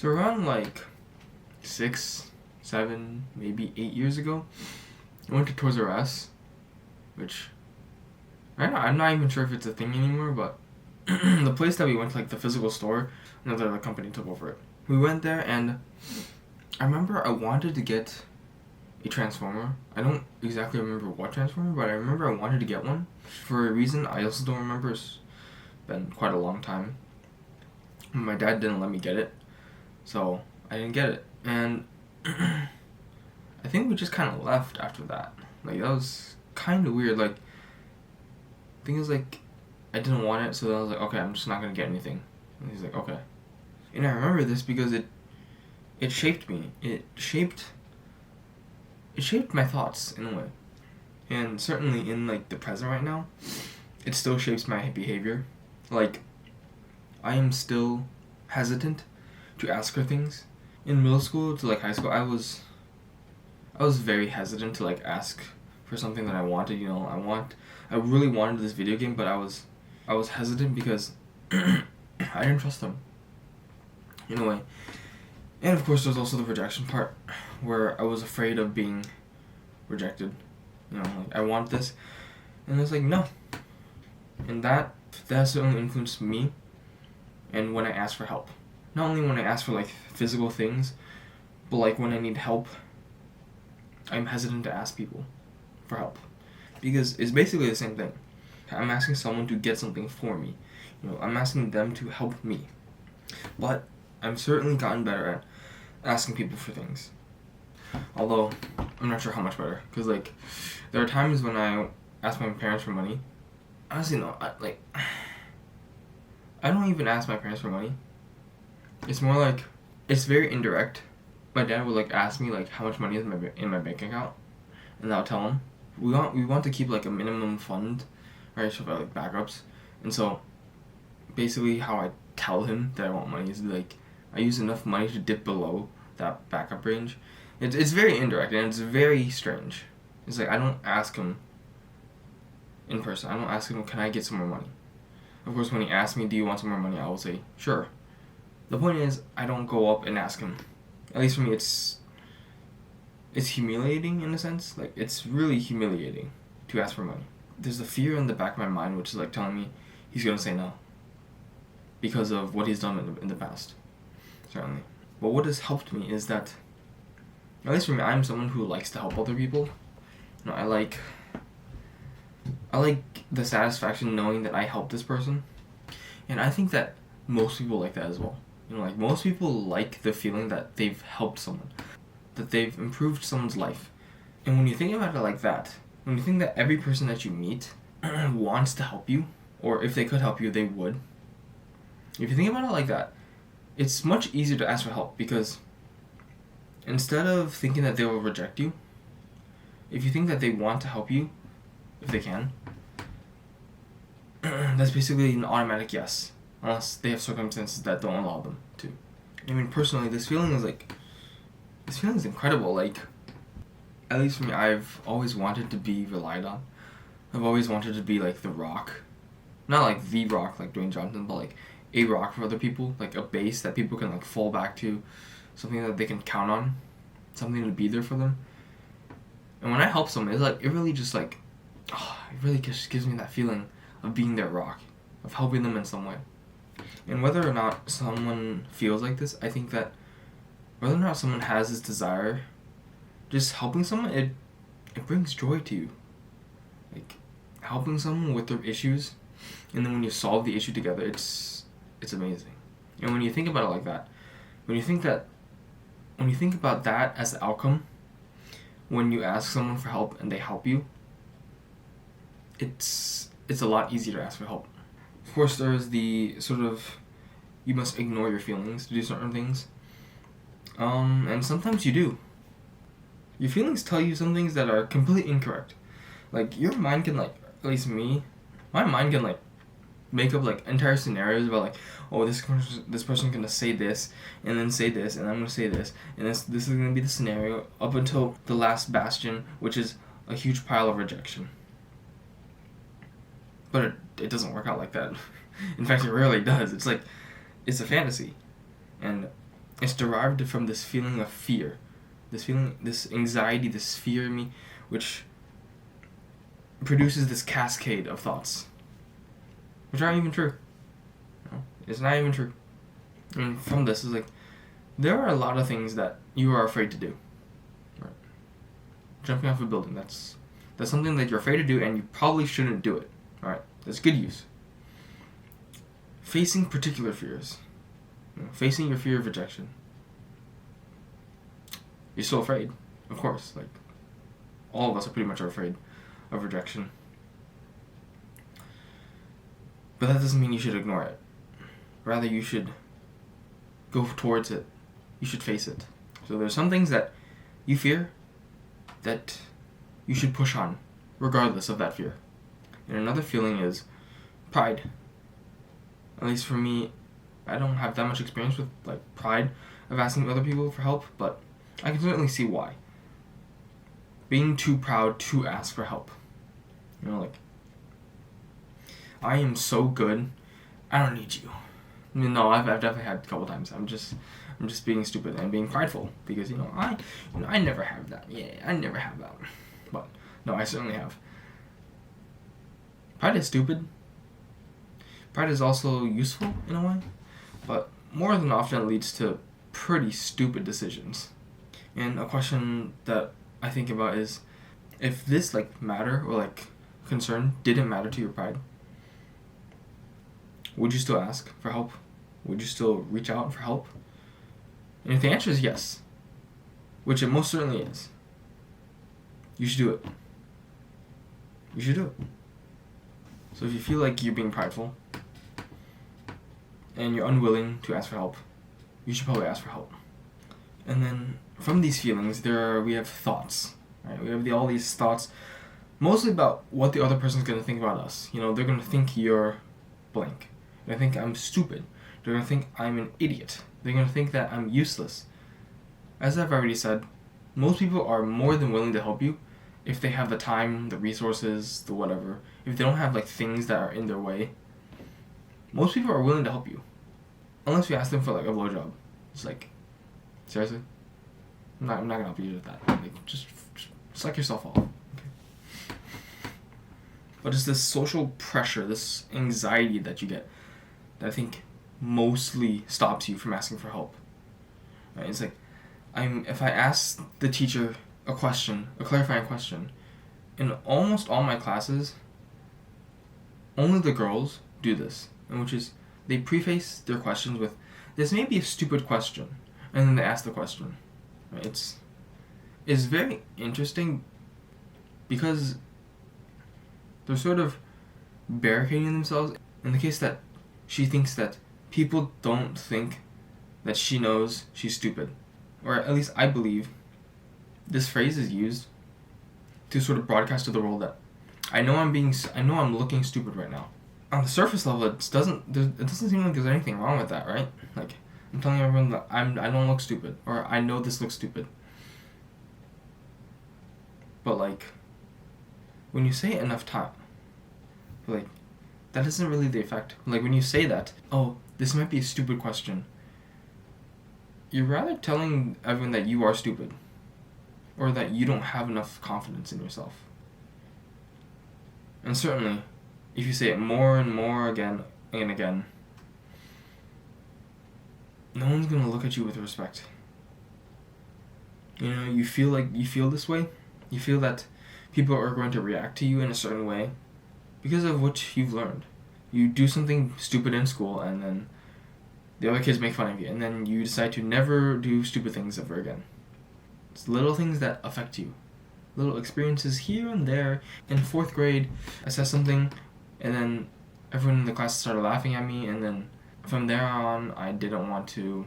So around like 6, 7, maybe 8 years ago, I went to Toys R Us, which I'm not even sure if it's a thing anymore, but the place that we went to, like the physical store, another company took over it. We went there and I remember I wanted to get a Transformer. I don't exactly remember what Transformer, but I remember I wanted to get one for a reason I also don't remember. It's been quite a long time. My dad didn't let me get it, so I didn't get it. And I think we just kind of left after that. Like, that was kind of weird. Like, the thing is, like, I didn't want it, so then I was like, okay, I'm just not going to get anything. And he's like, okay. And I remember this because it shaped me. It shaped my thoughts in a way. And certainly in, like, the present right now, it still shapes my behavior. Like, I am still hesitant to ask her things. In middle school to, like, high school, I was very hesitant to, like, ask for something that I wanted, you know. I really wanted this video game, but I was hesitant because I didn't trust them, in a way. And of course, there's also the rejection part, where I was afraid of being rejected. You know, like, I want this, and it's like, no. And that certainly influenced me, and when I ask for help. Not only when I ask for, like, physical things, but, like, when I need help, I'm hesitant to ask people for help. Because it's basically the same thing. I'm asking someone to get something for me. You know, I'm asking them to help me. But I've certainly gotten better at asking people for things. Although, I'm not sure how much better. Because, like, there are times when I ask my parents for money. Honestly, no. I don't even ask my parents for money. It's more like, it's very indirect. My dad would, like, ask me, like, how much money is in my bank account. And I'll tell him. We want to keep, like, a minimum fund, right, so for, like, backups. And so, basically how I tell him that I want money is, like, I use enough money to dip below that backup range. It's very indirect, and it's very strange. It's like, I don't ask him in person. I don't ask him, can I get some more money? Of course, when he asks me, do you want some more money, I will say, sure. The point is, I don't go up and ask him. At least for me, it's humiliating in a sense. Like, it's really humiliating to ask for money. There's a fear in the back of my mind which is, like, telling me he's gonna say no because of what he's done in the past. Certainly. But what has helped me is that, at least for me, I'm someone who likes to help other people. You know, I like the satisfaction knowing that I helped this person. And I think that most people like that as well. You know, like, most people like the feeling that they've helped someone, that they've improved someone's life. And when you think about it like that, when you think that every person that you meet wants to help you, or if they could help you, they would. If you think about it like that, it's much easier to ask for help, because instead of thinking that they will reject you, if you think that they want to help you, if they can, that's basically an automatic yes. Unless they have circumstances that don't allow them to. I mean, personally, this feeling is incredible. Like, at least for me, I've always wanted to be relied on. I've always wanted to be, like, the rock. Not, like, the rock, like Dwayne Johnson, but, like, a rock for other people. Like, a base that people can, like, fall back to. Something that they can count on. Something to be there for them. And when I help someone, it's, like, it really just, like, it really just gives me that feeling of being their rock. Of helping them in some way. And whether or not someone feels like this, I think that whether or not someone has this desire, just helping someone, it brings joy to you. Like, helping someone with their issues, and then when you solve the issue together, it's amazing. And when you think about it like that, when you think about that as the outcome, when you ask someone for help and they help you, it's a lot easier to ask for help. Of course, there's the sort of, you must ignore your feelings to do certain things. And sometimes you do. Your feelings tell you some things that are completely incorrect. Like, your mind can, like, at least me, my mind can, like, make up, like, entire scenarios about, like, oh, this person's gonna say this, and then say this, and I'm gonna say this, and this is gonna be the scenario, up until the last bastion, which is a huge pile of rejection. But it doesn't work out like that. In fact, it rarely does. It's like, it's a fantasy. And It's derived from this feeling of fear, this anxiety, this fear in me, which produces this cascade of thoughts, which aren't even true. It's not even true. And from this, is like, there are a lot of things that you are afraid to do. Right? Jumping off a building, that's something that you're afraid to do, and you probably shouldn't do it. All right, that's good use. Facing particular fears, facing your fear of rejection. You're still afraid, of course. Like, all of us are pretty much afraid of rejection. But that doesn't mean you should ignore it. Rather, you should go towards it. You should face it. So there's some things that you fear that you should push on, regardless of that fear. And another feeling is pride. At least for me, I don't have that much experience with like pride of asking other people for help, but I can certainly see why. Being too proud to ask for help. Like, I am so good, I don't need you. No, I've definitely had a couple times. I'm just being stupid and being prideful because I never have that. Yeah, I never have that. But no, I certainly have. Pride is stupid. Pride is also useful in a way, but more than often it leads to pretty stupid decisions. And a question that I think about is, if this like matter or like concern didn't matter to your pride, would you still ask for help? Would you still reach out for help? And if the answer is yes, which it most certainly is, you should do it. You should do it. So if you feel like you're being prideful and you're unwilling to ask for help, you should probably ask for help. And then from these feelings, we have thoughts. Right? We have all these thoughts, mostly about what the other person's going to think about us. They're going to think you're blank. They're going to think I'm stupid. They're going to think I'm an idiot. They're going to think that I'm useless. As I've already said, most people are more than willing to help you if they have the time, the resources, the whatever. If they don't have like things that are in their way, most people are willing to help you. Unless you ask them for like a blowjob. It's like, seriously? I'm not going to help you with that. Like, just suck yourself off. Okay? But it's this social pressure, this anxiety that you get that I think mostly stops you from asking for help. Right? It's like, if I ask the teacher a question, a clarifying question, in almost all my classes, only the girls do this, and which is they preface their questions with, "This may be a stupid question," and then they ask the question. Right? It's very interesting because they're sort of barricading themselves in the case that she thinks that people don't think that she knows she's stupid. Or at least I believe this phrase is used to sort of broadcast to the world that I know I'm looking stupid right now. On the surface level, it doesn't seem like there's anything wrong with that, right? Like, I'm telling everyone that I don't look stupid, or I know this looks stupid. But like, when you say it enough time, like, that isn't really the effect. Like, when you say that, oh, this might be a stupid question, you're rather telling everyone that you are stupid, or that you don't have enough confidence in yourself. And certainly, if you say it more and more again and again, no one's gonna look at you with respect. You feel this way. You feel that people are going to react to you in a certain way because of what you've learned. You do something stupid in school, and then the other kids make fun of you, and then you decide to never do stupid things ever again. It's little things that affect you. Little experiences here and there. In 4th grade, I said something, and then everyone in the class started laughing at me, and then from there on, I didn't want to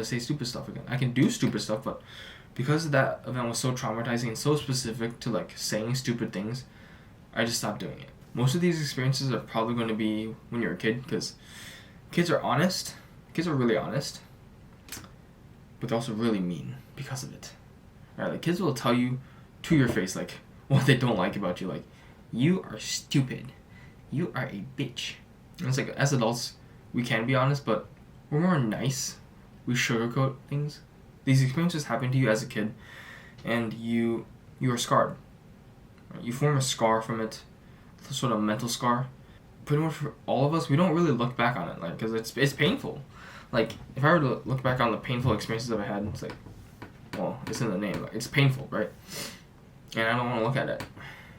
say stupid stuff again. I can do stupid stuff, but because that event was so traumatizing and so specific to like saying stupid things, I just stopped doing it. Most of these experiences are probably going to be when you're a kid, because kids are honest. Kids are really honest, but they're also really mean because of it. Right? Like, kids will tell you to your face like what they don't like about you, like, you are stupid, you are a bitch. And it's like, as adults, we can be honest, but we're more nice we sugarcoat things. These experiences happen to you as a kid, and you are scarred. Right? You form a scar from it, a sort of mental scar. Pretty much for all of us, we don't really look back on it, like, because it's painful. Like, if I were to look back on the painful experiences that I had, it's like, well, it's in the name. Like, it's painful, right? And I don't want to look at it.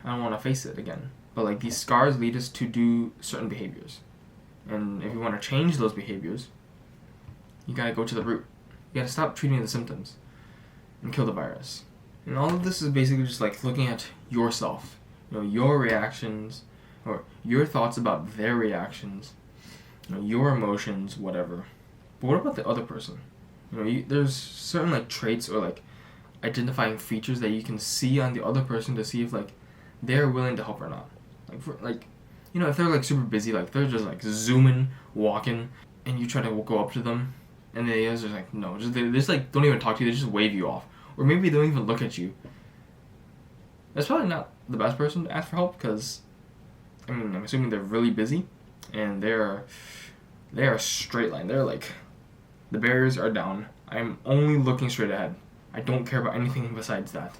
I don't want to face it again. But, like, these scars lead us to do certain behaviors. And if you want to change those behaviors, you gotta go to the root. You gotta stop treating the symptoms and kill the virus. And all of this is basically just like looking at yourself, your reactions, or your thoughts about their reactions, your emotions, whatever. But what about the other person? There's certain like traits or like identifying features that you can see on the other person to see if like they're willing to help or not. If they're like super busy, like they're just like zooming, walking, and you try to go up to them, and the others are like, no, they just like don't even talk to you. They just wave you off, or maybe they don't even look at you. That's probably not the best person to ask for help, because I'm assuming they're really busy, and they're a straight line. They're like, the barriers are down. I'm only looking straight ahead. I don't care about anything besides that.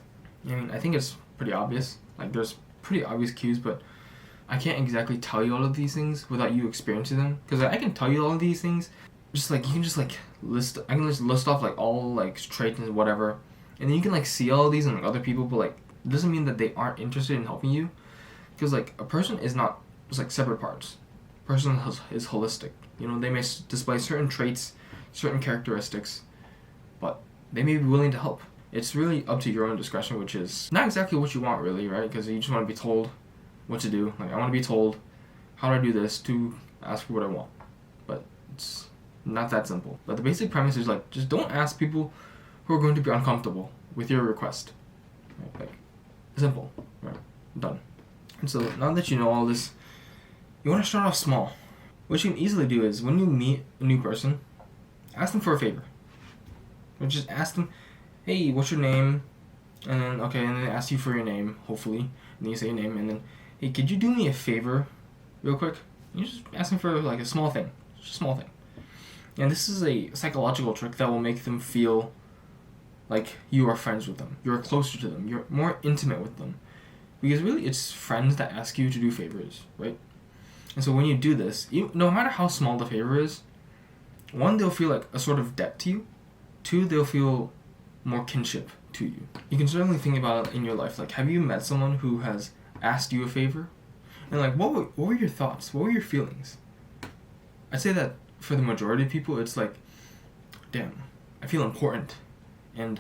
I think it's pretty obvious. Like, there's pretty obvious cues, but I can't exactly tell you all of these things without you experiencing them. Because I can tell you all of these things, just like, you can just like list, I can just list off like all like traits and whatever. And then you can like see all of these in like other people, but like, it doesn't mean that they aren't interested in helping you. Because like, a person is not just like separate parts. A person is holistic. They may display certain traits, certain characteristics, but they may be willing to help. It's really up to your own discretion, which is not exactly what you want really, right? Because you just want to be told what to do. Like, I want to be told how do I do this to ask for what I want. But it's not that simple. But the basic premise is like, just don't ask people who are going to be uncomfortable with your request. Right? Like, simple. Right? Done. And so now that you know all this, you want to start off small. What you can easily do is when you meet a new person, ask them for a favor. Or just ask them, hey, what's your name? And then they ask you for your name, hopefully. And then you say your name, and then, hey, could you do me a favor real quick? You just ask them for like a small thing. Just a small thing. And this is a psychological trick that will make them feel like you are friends with them. You're closer to them. You're more intimate with them. Because really, it's friends that ask you to do favors, right? And so when you do this, no matter how small the favor is, one, they'll feel like a sort of debt to you. Two, they'll feel more kinship to you. You can certainly think about it in your life. Like, have you met someone who has asked you a favor? And like, what were your thoughts? What were your feelings? I'd say that for the majority of people, it's like, damn, I feel important. And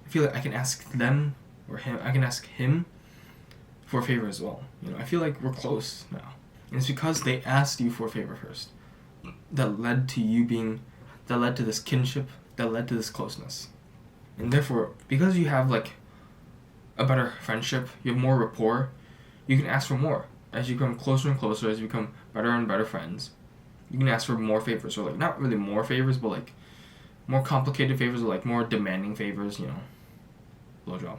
I feel like I can ask them or him, I can ask him for a favor as well. I feel like we're close now. And it's because they asked you for a favor first that led to this kinship, that led to this closeness. And therefore, because you have like a better friendship, you have more rapport, you can ask for more. As you become closer and closer, as you become better and better friends, you can ask for more favors, or like not really more favors, but like more complicated favors, or like more demanding favors, blowjob.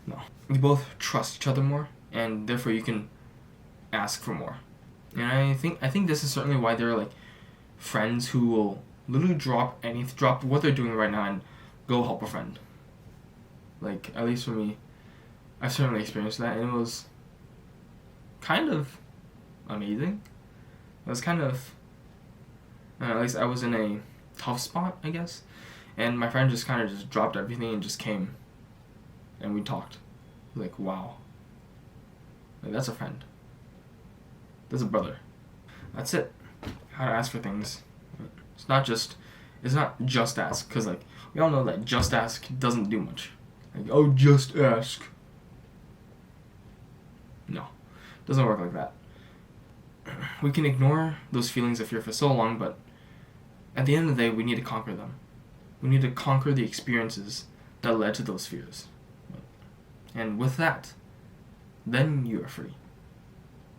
No. You both trust each other more, and therefore you can ask for more. And I think this is certainly why there are like friends who will literally drop what they're doing right now and go help a friend. Like, at least for me, I've certainly experienced that, and it was kind of amazing. It was kind of, at least I was in a tough spot, I guess, and my friend just kind of just dropped everything and just came, and we talked. Like, wow. Like, that's a friend. That's a brother. That's it. How to ask for things. It's not just ask, because like, we all know that just ask doesn't do much. Like, oh, just ask. No. It doesn't work like that. We can ignore those feelings of fear for so long, but at the end of the day, we need to conquer them. We need to conquer the experiences that led to those fears. And with that, then you are free.